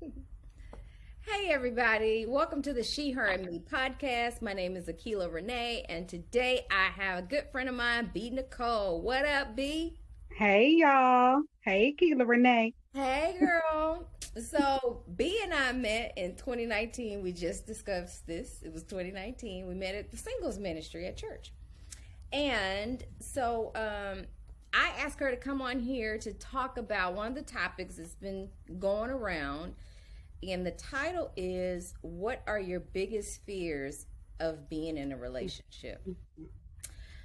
Hey, everybody. Welcome to the She, Her, and Me podcast. My name is Akila Renee, and today I have a good friend of mine, B. Nicole. What up, B? Hey y'all. Hey Keela Renee. Hey, girl. So, B and I met in 2019. We just discussed this. It was 2019. We met at the singles ministry at church. And I asked her to come on here to talk about one of the topics that's been going around. And the title is, What Are Your Biggest Fears of Being in a Relationship?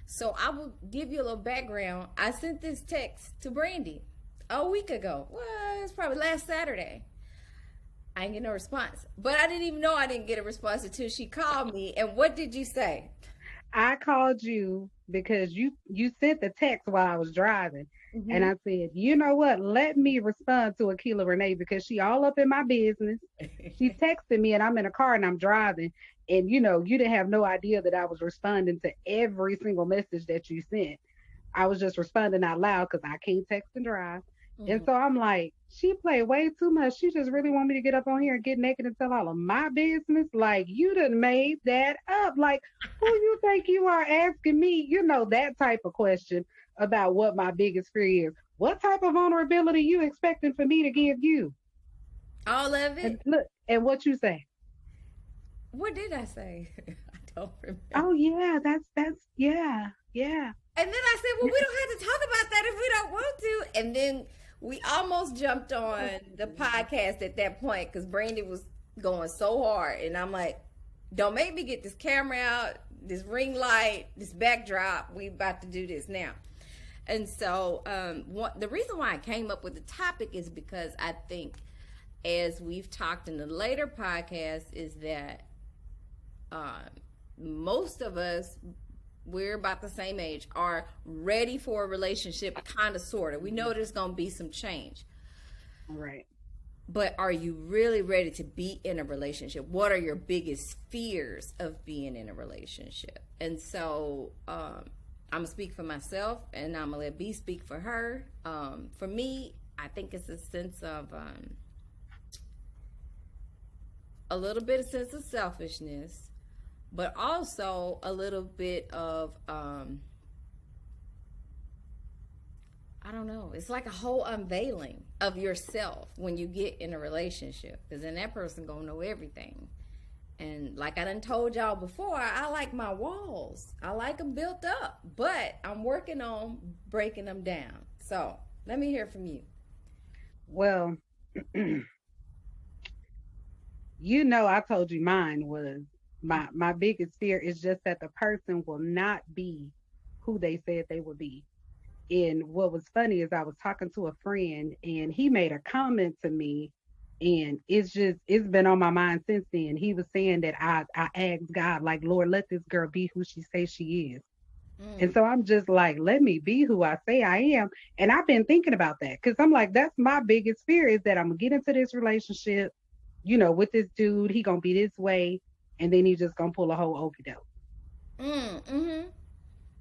So I will give you a little background. I sent this text to Brandy a week ago. Well, it's probably last Saturday. I didn't get no response. But I didn't even know I didn't get a response until she called me. And what did you say? I called you because you sent the text while I was driving. And Mm-hmm. I said, you know what? Let me respond to Akila Renee because she all up in my business. She texted me and I'm in a car and I'm driving. And you didn't have no idea that I was responding to every single message that you sent. I was just responding out loud because I can't text and drive. And Mm-hmm. so I'm like, she played way too much. She just really want me to get up on here and get naked and tell all of my business. Like, you done made that up. Like, who you think you are asking me, that type of question about what my biggest fear is. What type of vulnerability you expecting for me to give you? All of And it? look, and what you say? What did I say? I don't remember. Oh yeah, that's yeah, yeah. And then I said, well, we don't have to talk about that if we don't want to. And then we almost jumped on the podcast at that point because Brandy was going so hard. And I'm like, don't make me get this camera out, this ring light, this backdrop. We about to do this now. And so the reason why I came up with the topic is because I think, as we've talked in the later podcast, is that um, most of us, we're about the same age, are ready for a relationship, kind of, sort of. We know there's going to be some change. Right. But are you really ready to be in a relationship? What are your biggest fears of being in a relationship? And so I'm going to speak for myself and I'm going to let B speak for her. For me, I think it's a sense of a little bit of sense of selfishness, but also a little bit of I don't know. It's like a whole unveiling of yourself when you get in a relationship, because then that person gonna know everything. And like I done told y'all before, I like my walls. I like them built up, but I'm working on breaking them down. So let me hear from you. Well, I told you mine was my biggest fear is just that the person will not be who they said they would be. And what was funny is I was talking to a friend and he made a comment to me, and it's been on my mind since then. He was saying that I asked God, like, Lord, let this girl be who she says she is. And Mm, so I'm just like, let me be who I say I am. And I've been thinking about that because I'm like, that's my biggest fear is that I'm gonna get into this relationship, with this dude. He gonna be this way, and then he just gonna pull a whole okey doke. mm-hmm.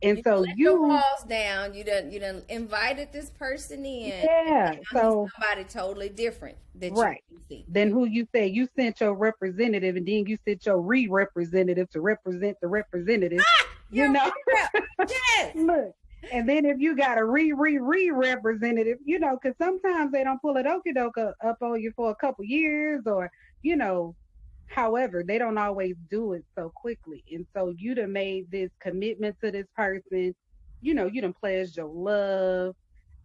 And You done so let your walls down. You done invited this person in, and yeah, now he's so somebody totally different that you right. can see. Then who you say you sent your representative, and then you sent your re-representative to represent the representative, Ah, you you're know. right. Yes. Look, and then if you got a representative, because sometimes they don't pull it okey doke up on you for a couple years, or you know, however, they don't always do it so quickly. And so you done made this commitment to this person, you done pledged your love.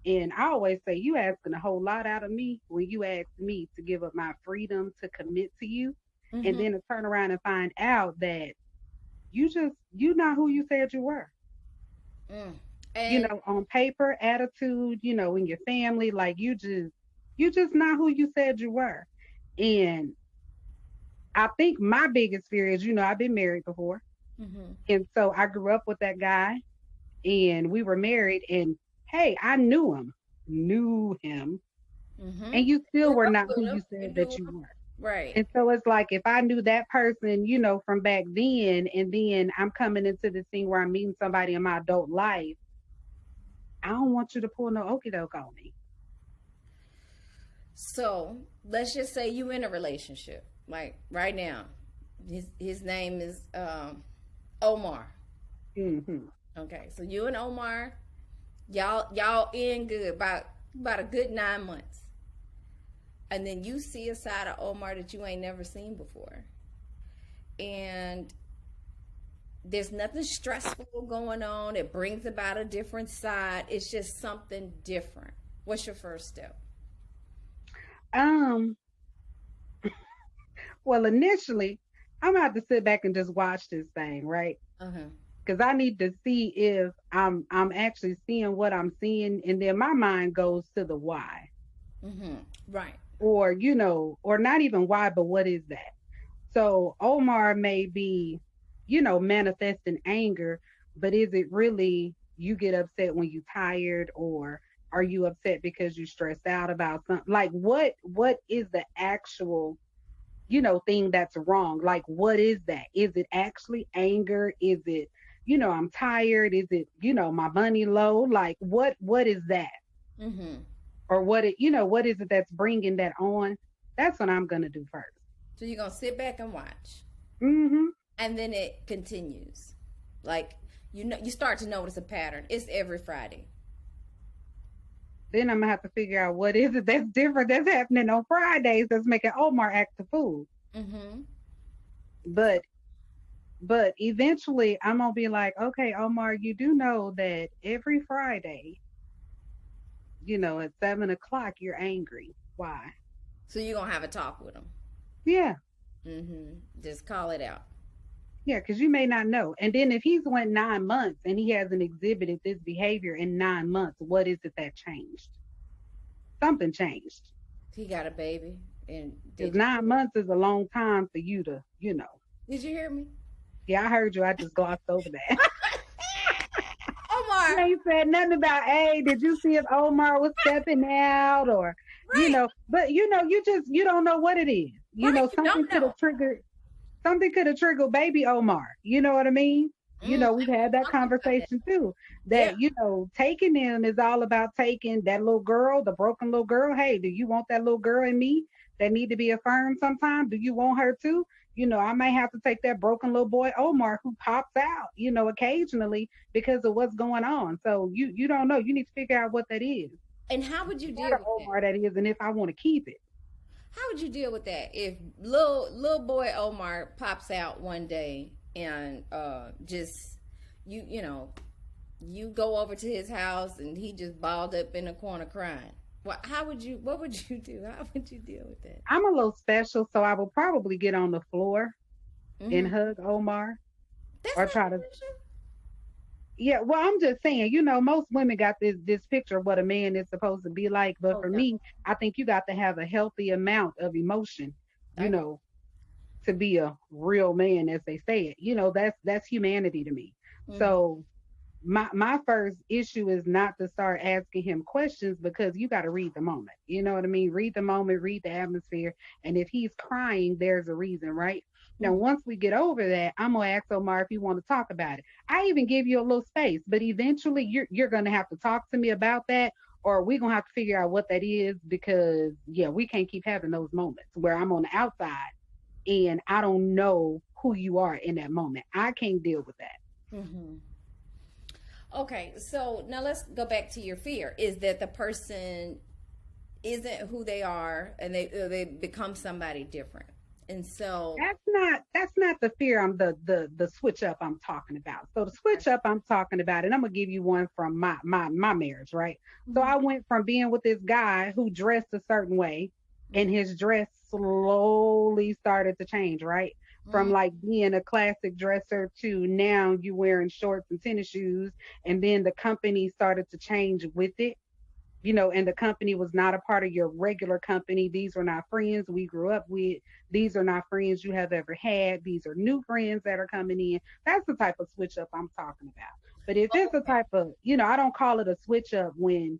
And I always say you asking a whole lot out of me when you ask me to give up my freedom to commit to you, and Mm-hmm. then to turn around and find out that you not who you said you were. Mm. And On paper, attitude, in your family, like you just not who you said you were. And I think my biggest fear is, I've been married before. mm-hmm. And so I grew up with that guy and we were married, and hey, I knew him, Mm-hmm. and you still Grew were up not who with you him. You said knew that him. you were. Right. And so it's like if I knew that person, from back then, and then I'm coming into this thing where I'm meeting somebody in my adult life, I don't want you to pull no okey doke on me. So let's just say you in a relationship, like right now. His name is Omar. Mm-hmm. Okay, so you and Omar, y'all in good about a good 9 months, and then you see a side of Omar that you ain't never seen before, and there's nothing stressful going on. It brings about a different side. It's just something different. What's your first step? Um, well, initially, I'm gonna have to sit back and just watch this thing, right? Uh huh. Because I need to see if I'm actually seeing what I'm seeing, and then my mind goes to the why, Mm-hmm. Right. or or not even why, but what is that? So Omar may be, manifesting anger, but is it really you get upset when you tired, or are you upset because you stressed out about something? Like what is the actual, thing that's wrong? Like what is that? Is it actually anger? Is it, I'm tired? Is it, my money low? Like what is that? Mm-hmm. Or what is it that's bringing that on? That's what I'm going to do first. So you're gonna sit back and watch, Mhm. and then it continues. Like you start to notice a pattern. It's every Friday. Then I'm gonna have to figure out what is it that's different that's happening on Fridays that's making Omar act the fool. Mm-hmm. But eventually I'm gonna be like, okay, Omar, you do know that every Friday, at 7 o'clock you're angry. Why? So you're gonna have a talk with them. Yeah, Mm-hmm. Just call it out. yeah, because you may not know. And then if he's went 9 months and he hasn't exhibited this behavior in 9 months, what is it that changed? Something changed. He got a baby, and Because 9 months is a long time for you to, did you hear me? Yeah, I heard you. I just glossed over that. You Omar, ain't said nothing about, hey, did you see if Omar was stepping out, or, right, but you don't know what it is. right. You Something don't could know. have triggered, something could have triggered baby Omar. You know what I mean? We've I had that talked about that. conversation too. Yeah. That, taking them is all about taking that little girl, the broken little girl. Hey, do you want that little girl in me that need to be affirmed sometime? Do you want her too? I might have to take that broken little boy Omar who pops out, occasionally because of what's going on. So you don't know. You need to figure out what that is, And how would you what deal an with that? Omar that is, and if I want to keep it. How would you deal with that if little boy Omar pops out one day and just you go over to his house and he just balled up in the corner crying? What would you do? How would you deal with that? I'm a little special, so I will probably get on the floor and Hmm. hug Omar, That's or not try to. special. Yeah, well, I'm just saying, most women got this picture of what a man is supposed to be like, but Oh for no. me, I think you got to have a healthy amount of emotion, you I know, to be a real man, as they say it. That's humanity to me. hmm So my first issue is not to start asking him questions, because you got to read the moment. You know what I mean? Read the moment, read the atmosphere, and if he's crying, there's a reason, right? Now, hmm once we get over that, I'm gonna ask Omar if you want to talk about it. I even give you a little space, but eventually you're gonna have to talk to me about that, or we're gonna have to figure out what that is, because yeah, we can't keep having those moments where I'm on the outside and I don't know who you are in that moment. I can't deal with that. hmm Okay, so now let's go back to your fear. Is that the person isn't who they are, and they become somebody different, and so That's not the fear. I'm the switch up I'm talking about. So the switch up I'm talking about, and I'm gonna give you one from my marriage, right? So Mhm. I went from being with this guy who dressed a certain way, and his dress slowly started to change, right? From Mhm. like being a classic dresser to now you wearing shorts and tennis shoes, and then the company started to change with it, and the company was not a part of your regular company. These were not friends we grew up with. These are not friends you have ever had. These are new friends that are coming in. That's the type of switch up I'm talking about. But if it's a Okay. type of, I don't call it a switch up when,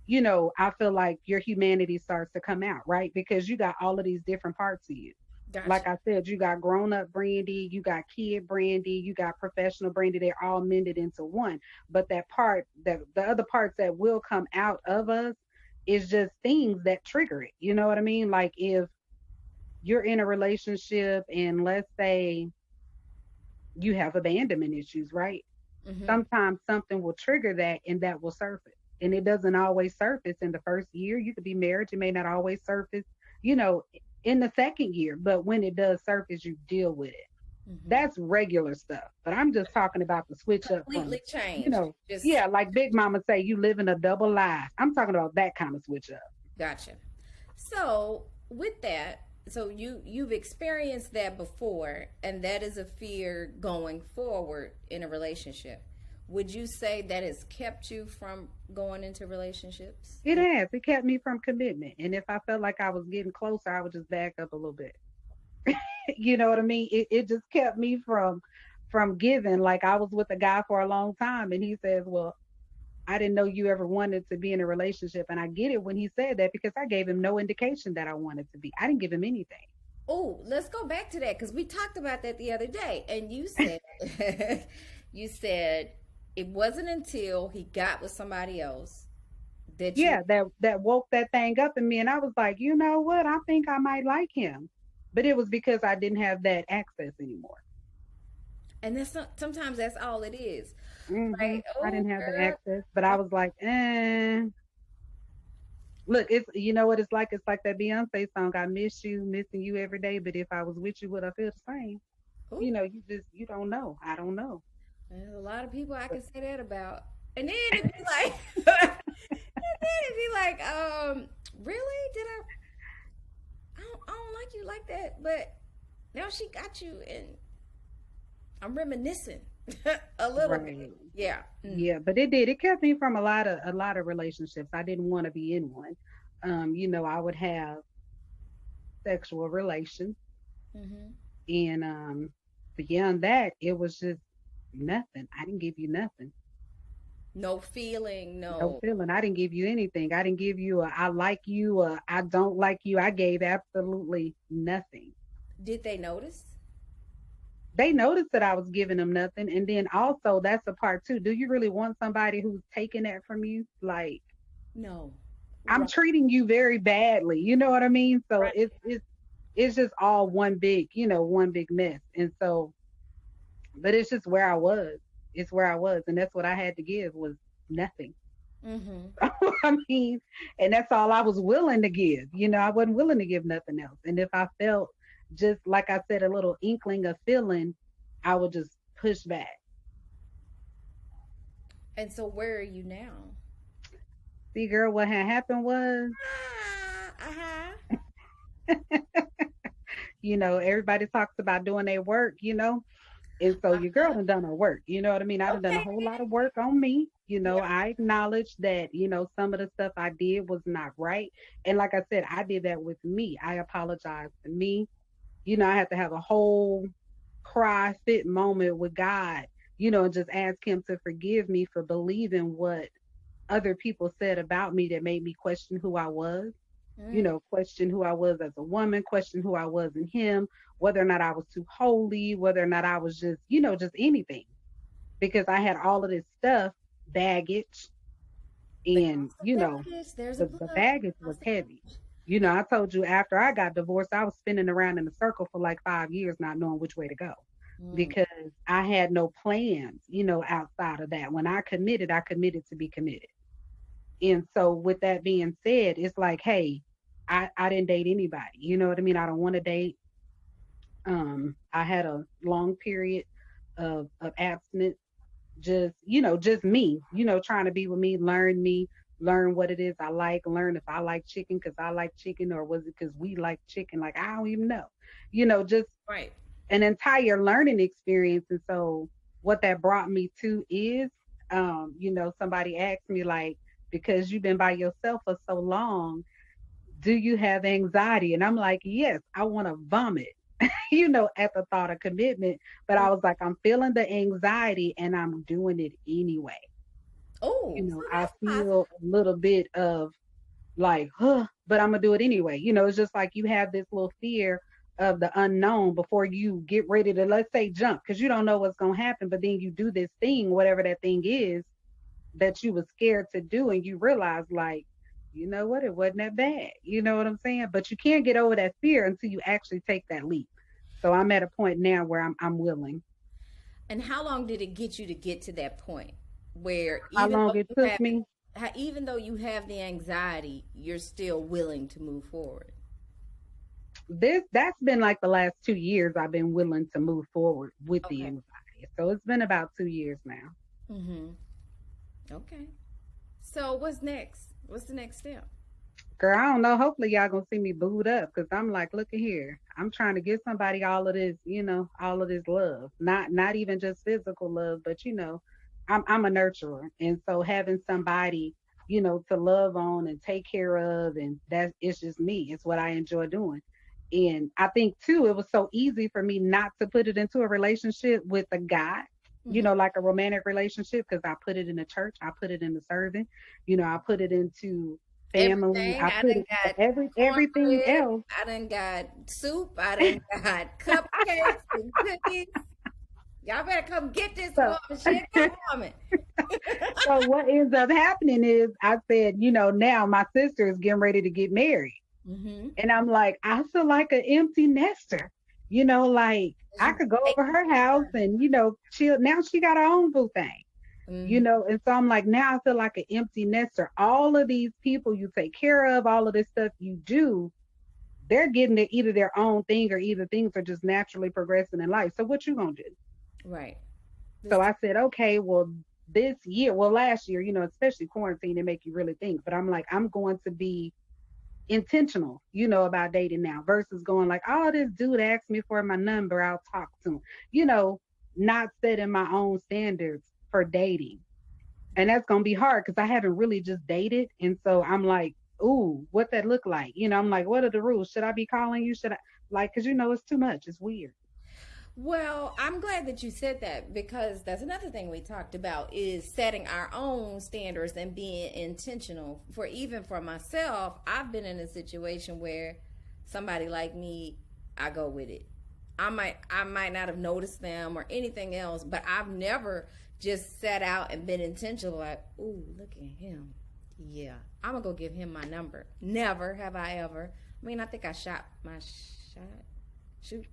I feel like your humanity starts to come out, right? Because you got all of these different parts of you. Gotcha. Like I said, you got grown up Brandy, you got kid Brandy, you got professional Brandy. They're all mended into one. But that part, that the other parts that will come out of us, It's just things that trigger it. You know what I mean? Like if you're in a relationship and let's say you have abandonment issues, right? Mm-hmm. Sometimes something will trigger that and that will surface. And it doesn't always surface in the first year. You could be married, it may not always surface, you know, in the second year. But when it does surface, you deal with it. Mm-hmm. That's regular stuff. But I'm just talking about the switch up from, Completely you changed. know, Just yeah, like Big Mama say, you live in a double life. I'm talking about that kind of switch up. gotcha. So with that, so you've experienced that before, and that is a fear going forward in a relationship. Would you say that has kept you from going into relationships? It has. It kept me from commitment. And if I felt like I was getting closer, I would just back up a little bit. You know what I mean? It just kept me from giving. Like I was with a guy for a long time and he says, well, I didn't know you ever wanted to be in a relationship. And I get it when he said that because I gave him no indication that I wanted to be. I didn't give him anything. Oh, let's go back to that because we talked about that the other day, and you said you said it wasn't until he got with somebody else that you Yeah, that woke that thing up in me. And I was like, you know what? I think I might like him. But it was because I didn't have that access anymore. and that's not sometimes that's all it is. Like, I oh didn't have the girl, access, but I was like, look, it's you know what it's like. It's like that Beyonce song. I miss you, missing you every day. But if I was with you, would I feel the same? oh, You know, you don't know. I don't know. there's a lot of people I But can say that about. And then it'd be like, and then it'd be like, really? Did I don't like you like that, but now she got you, and I'm reminiscing a little bit. right, Yeah. Mm. yeah. But it did. It kept me from a lot of relationships. I didn't want to be in one. You know, I would have sexual relations, Hmm. and beyond that, it was just nothing. I didn't give you nothing. No feeling, No no. feeling. I didn't give you anything. I didn't give you a I like you, a I don't like you. I gave absolutely nothing. Did they notice? They noticed that I was giving them nothing. And then also that's a part too. Do you really want somebody who's taking that from you? Like No. I'm Right. treating you very badly. You know what I mean? So Right. it's just all one big, one big mess. And so but it's just where I was. It's where I was. And that's what I had to give was nothing. Hmm. I mean, and that's all I was willing to give. I wasn't willing to give nothing else. And if I felt just like I said, a little inkling of feeling, I would just push back. And so, where are you now? See, girl, what had happened was, Ah, uh-huh. everybody talks about doing their work, and so your girl Uh-huh. done her work. You know what I mean? I done a Okay. whole lot of work on me. Yeah. I acknowledge that, some of the stuff I did was not right. And like I said, I did that with me. I apologized to me. I had to have a whole cry fit moment with God, and just ask him to forgive me for believing what other people said about me that made me question who I was, Mm. question who I was as a woman, question who I was in him, whether or not I was too holy, whether or not I was just, just anything. Because I had all of this stuff, baggage, The and, cost of baggage. There's a the plug. baggage The was cost of heavy. baggage. I told you after I got divorced, I was spinning around in a circle for like 5 years, not knowing which way to go Mm. because I had no plans, outside of that. When I committed to be committed. And so, with that being said, it's like, hey, I didn't date anybody. You know what I mean? I don't want to date. I had a long period of abstinence, just me, trying to be with me, learn what it is I like, learn if I like chicken because I like chicken, or was it because we like chicken? Like, I don't even know, just Right. an entire learning experience. And so, what that brought me to is, somebody asked me, like, because you've been by yourself for so long, do you have anxiety? And I'm like, yes, I want to vomit, at the thought of commitment. But I was like, I'm feeling the anxiety and I'm doing it anyway. Oh, so I that's positive. feel a little bit of like, huh, but I'm gonna do it anyway. It's just like you have this little fear of the unknown before you get ready to, let's say, jump, because you don't know what's gonna happen. But then you do this thing, whatever that thing is that you was scared to do, and you realize like you know what, it wasn't that bad. You know what I'm saying? But you can't get over that fear until you actually take that leap. So I'm at a point now where I'm willing. And how long did it get you to get to that point where How long it took me? even though you have the anxiety, you're still willing to move forward? That's been like the last 2 years I've been willing to move forward with the Okay. anxiety. So it's been about 2 years now. Mm-hmm. Okay. So what's next? What's the next step? Girl, I don't know. Hopefully y'all gonna see me booed up because I'm like, look at here. I'm trying to give somebody all of this, all of this love. Not even just physical love, but I'm a nurturer. And so having somebody, to love on and take care of, and that's it's just me. It's what I enjoy doing. And I think too, it was so easy for me not to put it into a relationship with a guy, Mm-hmm. like a romantic relationship, because I put it in the church, I put it in the serving, I put it into family, Everything. I I put done it got everything cornbread. else. I done got soup. I done got cupcakes and cookies. Y'all better come get this So woman. She ain't got woman. so what ends up happening is I said, now my sister is getting ready to get married. Mm-hmm. And I'm like, I feel like an empty nester. Like I You could go take over her house and, chill. Now she got her own boo thing. mm-hmm. And so I'm like, now I feel like an empty nester. All of these people you take care of, all of this stuff you do, they're getting to either their own thing or either things are just naturally progressing in life. So what you gonna do? Right. So This I said, okay, well, this year, well, last year, especially quarantine, it make you really think. But I'm like, I'm going to be intentional, about dating now versus going like, oh, this dude asked me for my number, I'll talk to him, not setting my own standards for dating. And that's gonna be hard because I haven't really just dated. And so I'm like, ooh, what that look like? I'm like, what are the rules? Should I be calling you? Should I like, because it's too much. It's weird. Well, I'm glad that you said that because that's another thing we talked about is setting our own standards and being intentional. For even for myself, I've been in a situation where somebody like me, I go with it. I might not have noticed them or anything else, but I've never just set out and been intentional like, ooh, look at him. Yeah, I'm gonna go give him my number. Never have I ever. I mean, I think I shot my shot. Shoot.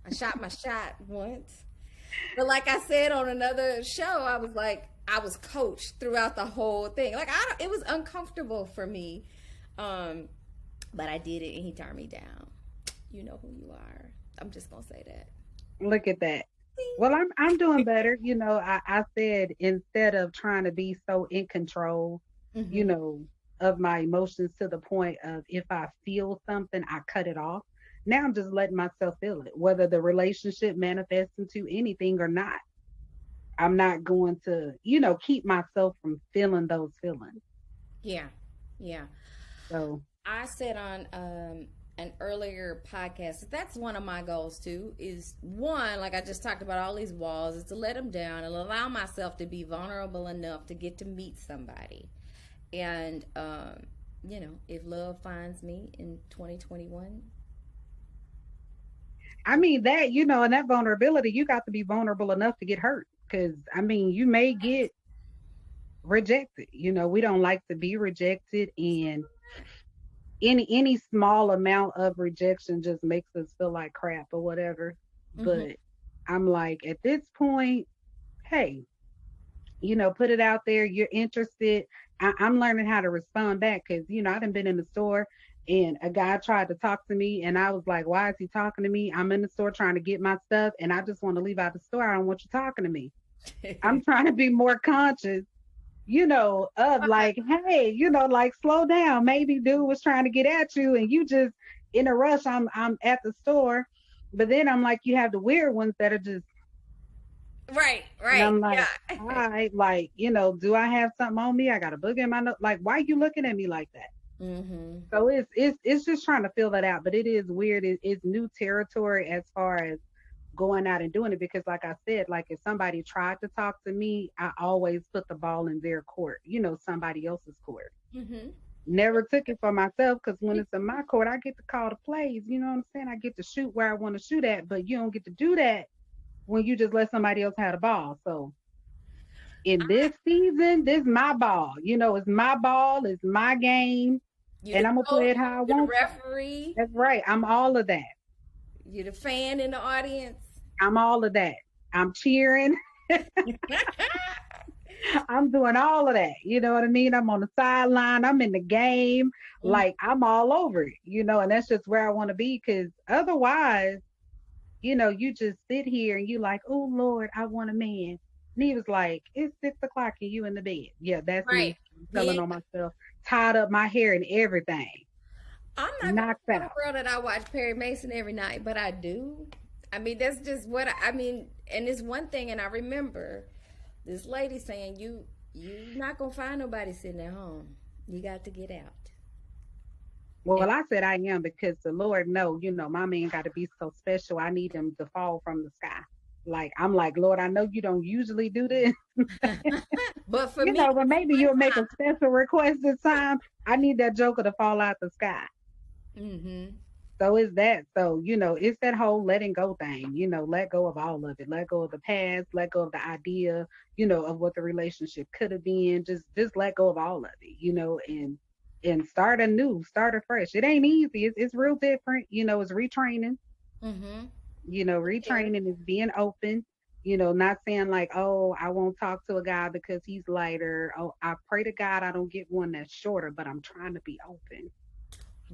I shot my shot once. But like I said on another show, I was like, I was coached throughout the whole thing. Like I don't, it was uncomfortable for me. Um, but I did it and he turned me down. You know who you are. I'm just gonna say that. Look at that. Well, I'm doing better. I said instead of trying to be so in control, you Mm-hmm. know, of my emotions to the point of if I feel something, I cut it off. Now I'm just letting myself feel it, whether the relationship manifests into anything or not. I'm not going to, keep myself from feeling those feelings. Yeah. Yeah. So I said on an earlier podcast that's one of my goals too. Is one like I just talked about all these walls is to let them down and allow myself to be vulnerable enough to get to meet somebody. And if love finds me in 2021, I mean that, and that vulnerability, you got to be vulnerable enough to get hurt. Cause I mean, you may get rejected. We don't like to be rejected, and any small amount of rejection just makes us feel like crap or whatever. mm-hmm. But I'm like, at this point, hey, put it out there. You're interested. I'm learning how to respond back because, I done been in the store and a guy tried to talk to me and I was like, why is he talking to me? I'm in the store trying to get my stuff and I just want to leave out the store. I don't want you talking to me. I'm trying to be more conscious, of like, hey, like slow down. Maybe dude was trying to get at you and you just in a rush. I'm at the store. But then I'm like, you have the weird ones that are just, Right, and right, I'm like, yeah. all right, like, do I have something on me? I got a book in my nose. Like, why you looking at me like that? Mm-hmm. So it's just trying to fill that out. But it is weird. It's new territory as far as going out and doing it because like I said, like if somebody tried to talk to me, I always put the ball in their court, somebody else's court. Mm-hmm. Never took it for myself because when it's in my court, I get to call the plays. You know what I'm saying? I get to shoot where I want to shoot at, but you don't get to do that when you just let somebody else have the ball. So in this season, this my ball. It's my ball, it's my game, You and the I'm gonna play coach, it how I you the want to. referee, That's right. I'm all of that. you the fan in the audience. I'm all of that. I'm cheering. I'm doing all of that. You know what I mean? I'm on the sideline. I'm in the game. Mhm. Like I'm all over it, and that's just where I want to be. Cause otherwise, you just sit here and you like, oh Lord, I want a man. And he was like, it's 6 o'clock and you in the bed. Yeah, that's Right. me He telling ain't, on myself, tied up my hair and everything. I'm not gonna Knocked tell the out. world that I watch Perry Mason every night, but I do. I mean, that's just what I mean. And it's one thing, and I remember this lady saying, "You not gonna find nobody sitting at home. You got to get out." And Well, I said I am because the Lord know, my man got to be so special. I need him to fall from the sky. Like I'm like, Lord, I know you don't usually do this, but for me, but maybe one you'll make a special request this time. I need that joker to fall out the sky. time. Mm-hmm. So is that. So, it's that whole letting go thing, let go of all of it. Let go of the past, let go of the idea, of what the relationship could have been. Just let go of all of it, and start anew, start afresh. It ain't easy. It's real different, it's retraining. Mm-hmm. Retraining is being open, not saying like, oh, I won't talk to a guy because he's lighter. Oh, I pray to God I don't get one that's shorter, but I'm trying to be open.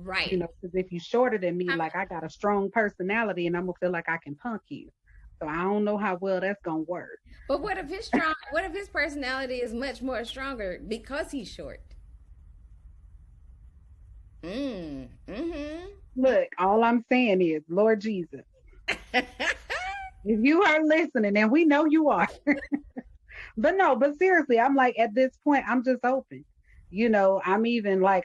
Right. Because if you're shorter than me, I mean, like I got a strong personality and I'm gonna feel like I can punk you. So I don't know how well that's gonna work. but what if his strong? What if his personality is much more stronger because he's short? Mm-hmm. Look, all I'm saying is, Lord Jesus, if you are listening, and we know you are, but no, but seriously, I'm like at this point, I'm just open. I'm even like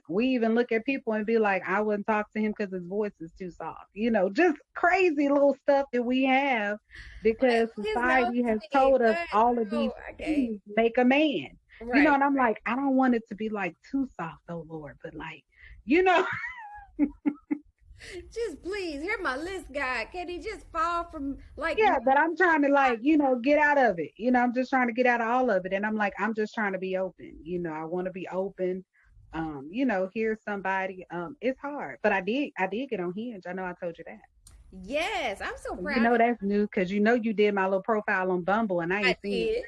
we even look at people and be like, I wouldn't talk to him because his voice is too soft. Just crazy little stuff that we have because His nose society has big. told us What? all of these No, okay. things make a man. Right. And I'm like, I don't want it to be like too soft, though, Lord, but like, you know, Just please, hear my list, God. Can he just fall from like? yeah, but I'm trying to like, get out of it. I'm just trying to get out of all of it. And I'm like, I'm just trying to be open. I want to be open. Hear somebody. It's hard. But I did get on Hinge. I know I told you that. Yes, I'm so You proud know of that's new because you did my little profile on Bumble and I you. I ain't seen it did.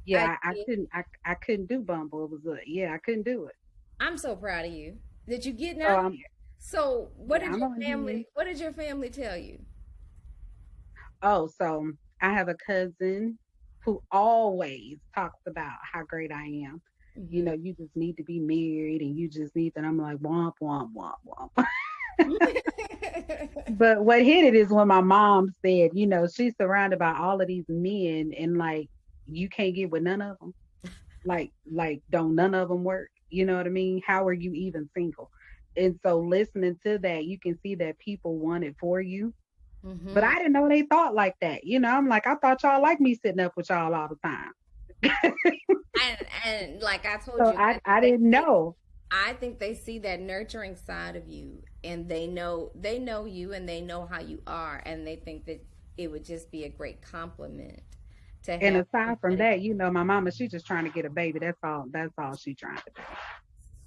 yet. I Yeah, I did. couldn't I couldn't do Bumble. It was yeah, I couldn't do it. I'm so proud of you that you getting So out I'm there. So, what yeah, did I'm your on Hinge. family? What did your family tell you? Oh, so I have a cousin who always talks about how great I am. Hmm. You just need to be married and you just need that. I'm like, womp, womp, womp, womp. But what hit it is when my mom said, she's surrounded by all of these men and like, you can't get with none of them. Like, don't none of them work? You know what I mean? How are you even single? And so listening to that, you can see that people want it for you. But Hmm. I didn't know they thought like that. I'm like, I thought y'all like me sitting up with y'all all the time. And like I told So you, I didn't know. I think they see that nurturing side of you, and they know you, and they know how you are, and they think that it would just be a great compliment to And have aside from somebody that, my mama, she just trying to get a baby. That's all she trying to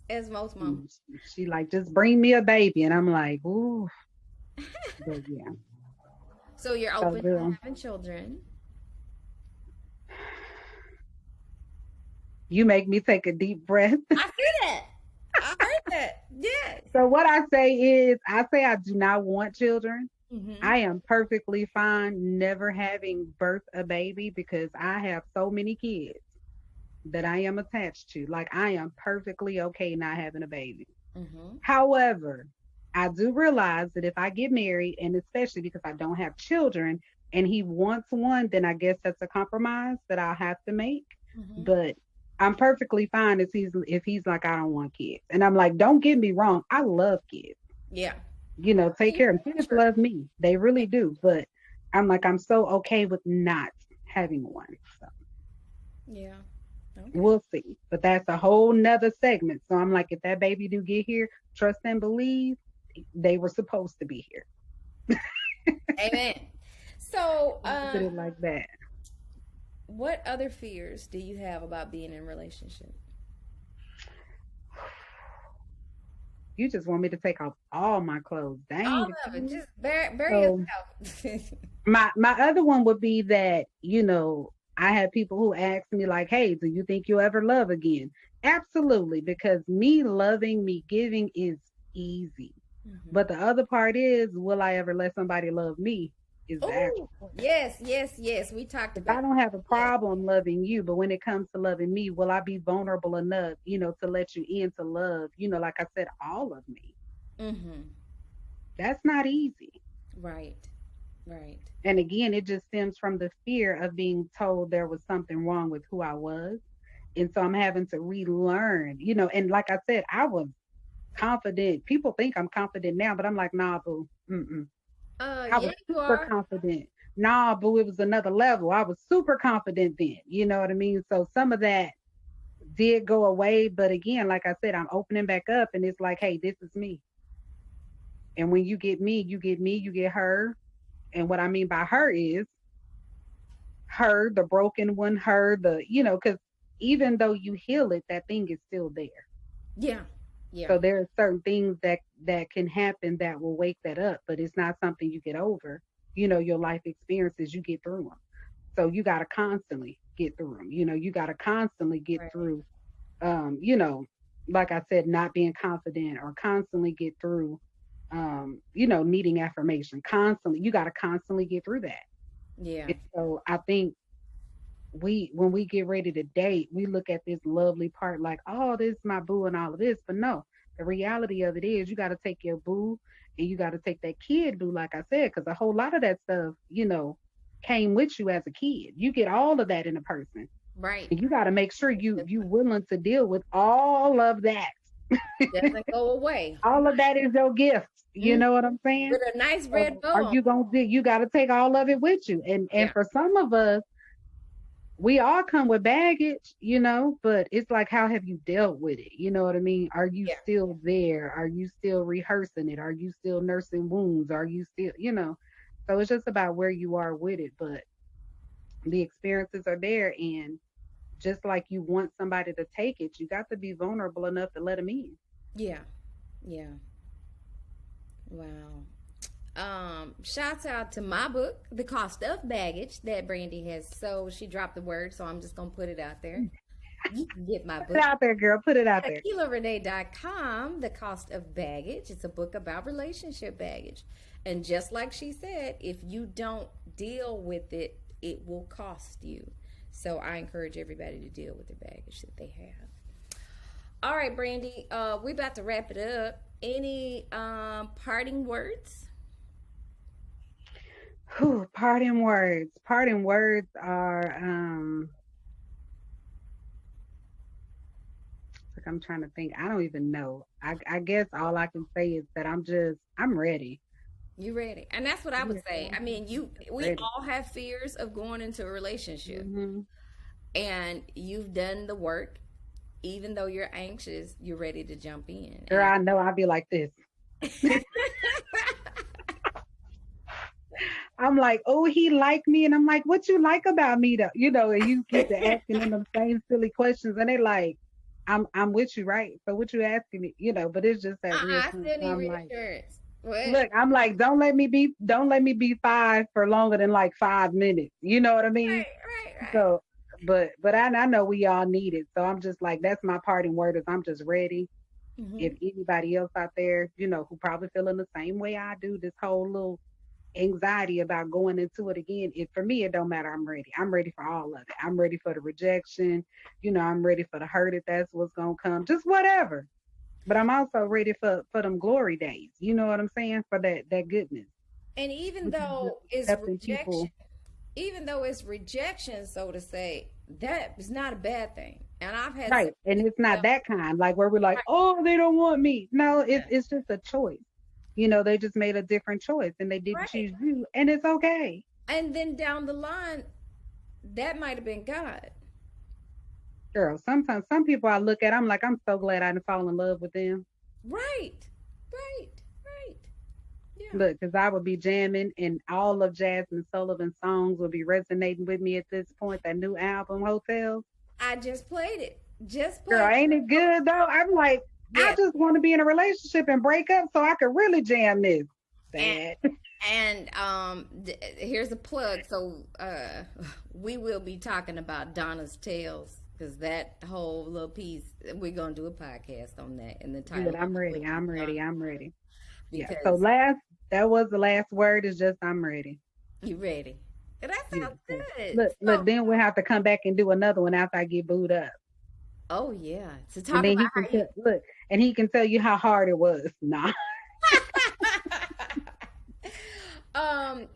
as most do. moms. She like, just bring me a baby. And I'm like, ooh, but yeah. So you're So open to girl, having children. you make me take a deep breath. I see that. I heard that. Yes. So what I say is, I say I do not want children. Hmm. I am perfectly fine never having birth a baby because I have so many kids that I am attached to. Like I am perfectly okay not having a baby. Hmm. However, I do realize that if I get married, and especially because I don't have children, and he wants one, then I guess that's a compromise that I'll have to make. Hmm. But I'm perfectly fine if he's like, I don't want kids. And I'm like, don't get me wrong, I love kids. Yeah. Take care of them. Kids love me. They really do. But I'm like, I'm so okay with not having one. So Yeah. Okay. we'll see. But that's a whole nother segment. So I'm like, if that baby do get here, trust and believe they were supposed to be here. Amen. So, Put it like that. What other fears do you have about being in a relationship? You just want me to take off all my clothes. All Dang. of it. Just bury So yourself. my other one would be that, I have people who ask me like, "Hey, do you think you'll ever love again?" Absolutely, because me loving, me giving is easy. Hmm. But the other part is, will I ever let somebody love me? Is the actual. Oh, yes, yes, yes. We talked 'Cause about I don't have a yes. problem loving you, but when it comes to loving me, will I be vulnerable enough, to let you into love? Like I said, all of me. Mm-hmm. That's not easy. Right, right. And again, it just stems from the fear of being told there was something wrong with who I was. And so I'm having to relearn, and like I said, I was confident. People think I'm confident now, but I'm like, nah, boo. Mm-mm. I Yeah, was you super are. confident. Nah, boo, it was another level. I was super confident then. You know what I mean? So some of that did go away. But again, like I said, I'm opening back up and it's like, hey, this is me. And when you get me, you get me, you get her. And what I mean by her is her, the broken one, her, because even though you heal it, that thing is still there. Yeah, yeah, So there are certain things that can happen that will wake that up, but it's not something you get over. Your life experiences, you get through them. So you got to constantly get through them. You got to constantly get right. through, um, you know, like I said, not being confident or constantly get through, needing affirmation. Constantly, you got to constantly get through that. Yeah, And so I think when we get ready to date, we look at this lovely part like, oh, this is my boo and all of this. But no, the reality of it is you got to take your boo and you got to take that kid boo, like I said, because a whole lot of that stuff, came with you as a kid. You get all of that in a person. right. And you got to make sure It you willing to deal with all of that. doesn't go away. All of that is your gift. You Mm. know what I'm saying? With a nice red So bow are on. you gonna do you gotta take all of it with you. And Yeah, for some of us, we all come with baggage, but it's like, how have you dealt with it? You know what I mean? Are you yeah, still there? Are you still rehearsing it? Are you still nursing wounds? Are you still? So it's just about where you are with it. But the experiences are there. And just like you want somebody to take it, you got to be vulnerable enough to let them in. yeah, yeah. Wow. Shouts out to my book, The Cost of Baggage, that Brandy has. So she dropped the word, so I'm just gonna put it out there. You can get my Put it book out there, girl. Put it out at there. AquilaRenee.com, The Cost of Baggage. It's a book about relationship baggage. And just like she said, if you don't deal with it, it will cost you. So I encourage everybody to deal with the baggage that they have. All right, Brandy, we're about to wrap it up. Any parting words? Whew, parting words. Parting words are like, I'm trying to think. I don't even know. I guess all I can say is that I'm ready. You ready? And that's what I would Yeah, say. I mean, I'm we ready. all have fears of going into a relationship, Hmm. and you've done the work. Even though you're anxious, you're ready to jump in. Girl, And I know I'll be like this. I'm like, oh, he like me, and I'm like, what you like about me, though? And you keep the asking them the same silly questions, and they like, I'm with you, right? So what you asking me, But it's just that I reassurance. still So need I'm like, reassurance. What? look, I'm like, don't let me be five for longer than like 5 minutes. You know what I mean? Right, right, right. So, but I know we all need it. So I'm just like, that's my parting word is I'm just ready. Hmm. If anybody else out there, who probably feeling the same way I do, this whole little anxiety about going into it again, for me, it don't matter. I'm ready. I'm ready for all of it. I'm ready for the rejection. I'm ready for the hurt if that's what's gonna come. Just whatever. But I'm also ready for them glory days. You know what I'm saying? For that goodness, And even which is just though it's accepting rejection, people. even though it's rejection, so to say, that is not a bad thing. And I've had some Right. And it's not stuff. that kind, like where we're like, Right. oh, they don't want me. No, Yeah. it's just a choice. They just made a different choice and they didn't Right. choose you. And it's okay. And then down the line, that might have been God. Girl, sometimes some people I look at, I'm like, I'm so glad I didn't fall in love with them. Right. Right. Right. Yeah. Look, because I would be jamming, and all of Jasmine Sullivan's songs would be resonating with me at this point. That new album, Hotels. I just played it. Just Girl, played ain't it it. good though? I'm like, I Yes. just want to be in a relationship and break up so I could really jam this. And Sad. here's a plug. So we will be talking about Donna's Tales because that whole little piece, we're gonna do a podcast on that. And the title Good. of I'm it will ready. be I'm Donna, ready. I'm ready. Yeah. So because that was the last word. Is just I'm ready. you ready. And that Yeah. sounds So good. look. So, Then we'll have to come back and do another one after I get booed up, oh yeah, to and talk then about he can tell. Look, and he can tell you how hard it was. Nah. how.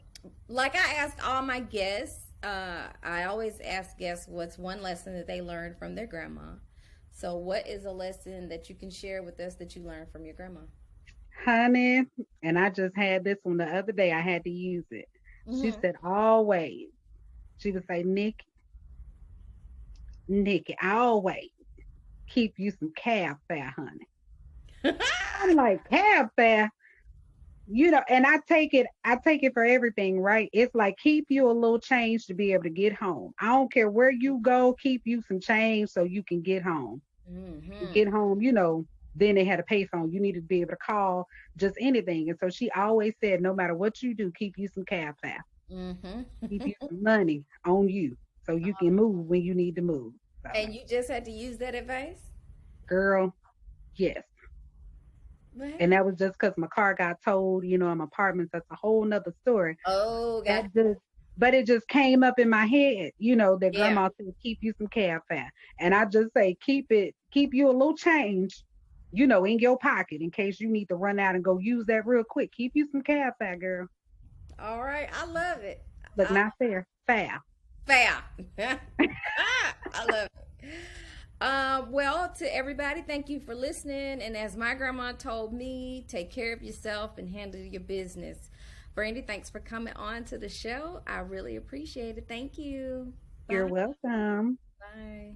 Like I asked all my guests, I always ask guests what's one lesson that they learned from their grandma. So, what is a lesson that you can share with us that you learned from your grandma? Honey, and I just had this one the other day. I had to use it. She Hmm. said, always. She would say, Nikki, always keep you some cab fare, honey. I'm like, cab fare? And I take it for everything, right? It's like keep you a little change to be able to get home. I don't care where you go, keep you some change so you can get home. To Hmm. get home, then they had a payphone. You needed to be able to call just anything. And so she always said, no matter what you do, keep you some cab fare. Hmm. Keep you some money on you so you can move when you need to move. So, And you just had to use that advice? girl, yes. Well, And hey. that was just because my car got towed, in my apartments. That's a whole nother story. Oh, got That just, but it just came up in my head, that yeah. grandma said, keep you some cab fare. And I just say, keep you a little change, in your pocket in case you need to run out and go use that real quick. Keep you some cab fare, girl. All right, I love it. Look, not fair, fair. Fair. I love it. Well, to everybody, thank you for listening. And as my grandma told me, take care of yourself and handle your business. Brandy, thanks for coming on to the show. I really appreciate it. Thank you. You're Bye. welcome. Bye.